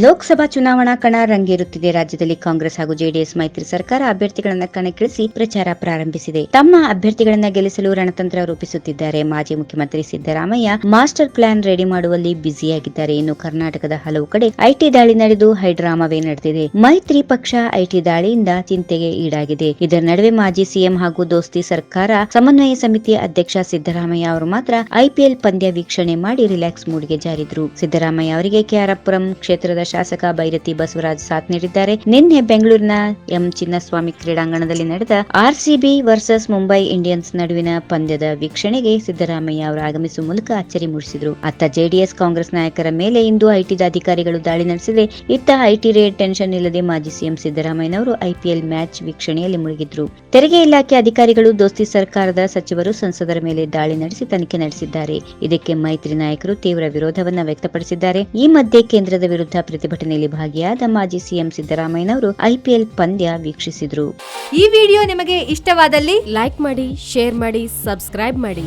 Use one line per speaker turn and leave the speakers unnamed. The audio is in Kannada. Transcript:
ಲೋಕಸಭಾ ಚುನಾವಣಾ ಕಣ ರಂಗೇರುತ್ತಿದೆ. ರಾಜ್ಯದಲ್ಲಿ ಕಾಂಗ್ರೆಸ್ ಹಾಗೂ ಜೆಡಿಎಸ್ ಮೈತ್ರಿ ಸರ್ಕಾರ ಅಭ್ಯರ್ಥಿಗಳನ್ನ ಕಣಕ್ಕಿಳಿಸಿ ಪ್ರಚಾರ ಪ್ರಾರಂಭಿಸಿದೆ. ತಮ್ಮ ಅಭ್ಯರ್ಥಿಗಳನ್ನ ಗೆಲ್ಲಿಸಲು ರಣತಂತ್ರ ರೂಪಿಸುತ್ತಿದ್ದಾರೆ. ಮಾಜಿ ಮುಖ್ಯಮಂತ್ರಿ ಸಿದ್ದರಾಮಯ್ಯ ಮಾಸ್ಟರ್ ಪ್ಲಾನ್ ರೆಡಿ ಮಾಡುವಲ್ಲಿ ಬ್ಯುಸಿಯಾಗಿದ್ದಾರೆ. ಇನ್ನು ಕರ್ನಾಟಕದ ಹಲವು ಕಡೆ ಐಟಿ ದಾಳಿ ನಡೆದು ಹೈಡ್ರಾಮಾವೇ ನಡೆದಿದೆ. ಮೈತ್ರಿ ಪಕ್ಷ ಐಟಿ ದಾಳಿಯಿಂದ ಚಿಂತೆಗೆ ಈಡಾಗಿದೆ. ಇದರ ನಡುವೆ ಮಾಜಿ ಸಿಎಂ ಹಾಗೂ ದೋಸ್ತಿ ಸರ್ಕಾರ ಸಮನ್ವಯ ಸಮಿತಿಯ ಅಧ್ಯಕ್ಷ ಸಿದ್ದರಾಮಯ್ಯ ಅವರು ಮಾತ್ರ ಐಪಿಎಲ್ ಪಂದ್ಯ ವೀಕ್ಷಣೆ ಮಾಡಿ ರಿಲ್ಯಾಕ್ಸ್ ಮೂಡ್ಗೆ ಜಾರಿದ್ರು. ಸಿದ್ದರಾಮಯ್ಯ ಅವರಿಗೆ ಕೆಆರ್ಪುರಂ ಕ್ಷೇತ್ರದ ಶಾಸಕ ಬೈರತಿ ಬಸವರಾಜ್ ಸಾಥ್ ನೀಡಿದ್ದಾರೆ. ನಿನ್ನೆ ಬೆಂಗಳೂರಿನ ಎಂ ಚಿನ್ನಸ್ವಾಮಿ ಕ್ರೀಡಾಂಗಣದಲ್ಲಿ ನಡೆದ ಆರ್ಸಿಬಿ ವರ್ಸಸ್ ಮುಂಬೈ ಇಂಡಿಯನ್ಸ್ ನಡುವಿನ ಪಂದ್ಯದ ವೀಕ್ಷಣೆಗೆ ಸಿದ್ದರಾಮಯ್ಯ ಅವರು ಆಗಮಿಸುವ ಮೂಲಕ ಅಚ್ಚರಿ ಮೂಡಿಸಿದರು. ಅತ್ತ ಜೆಡಿಎಸ್ ಕಾಂಗ್ರೆಸ್ ನಾಯಕರ ಮೇಲೆ ಇಂದು ಐಟಿ ಅಧಿಕಾರಿಗಳು ದಾಳಿ ನಡೆಸಿದೆ. ಇತ್ತ ಐಟಿ ರೇಡ್ ಟೆನ್ಷನ್ ಇಲ್ಲದೆ ಮಾಜಿ ಸಿಎಂ ಸಿದ್ದರಾಮಯ್ಯನವರು ಐಪಿಎಲ್ ಮ್ಯಾಚ್ ವೀಕ್ಷಣೆಯಲ್ಲಿ ಮುಳುಗಿದ್ರು. ತೆರಿಗೆ ಇಲಾಖೆ ಅಧಿಕಾರಿಗಳು ದೋಸ್ತಿ ಸರ್ಕಾರದ ಸಚಿವರು ಸಂಸದರ ಮೇಲೆ ದಾಳಿ ನಡೆಸಿ ತನಿಖೆ ನಡೆಸಿದ್ದಾರೆ. ಇದಕ್ಕೆ ಮೈತ್ರಿ ನಾಯಕರು ತೀವ್ರ ವಿರೋಧವನ್ನ ವ್ಯಕ್ತಪಡಿಸಿದ್ದಾರೆ. ಈ ಮಧ್ಯೆ ಕೇಂದ್ರದ ವಿರುದ್ಧ ಪ್ರತಿಭಟನೆಯಲ್ಲಿ ಭಾಗಿಯಾದ ಮಾಜಿ ಸಿಎಂ ಸಿದ್ದರಾಮಯ್ಯನವರು ಐಪಿಎಲ್ ಪಂದ್ಯ ವೀಕ್ಷಿಸಿದರು.
ಈ ವಿಡಿಯೋ ನಿಮಗೆ ಇಷ್ಟವಾದಲ್ಲಿ ಲೈಕ್ ಮಾಡಿ, ಶೇರ್ ಮಾಡಿ, ಸಬ್ಸ್ಕ್ರೈಬ್ ಮಾಡಿ.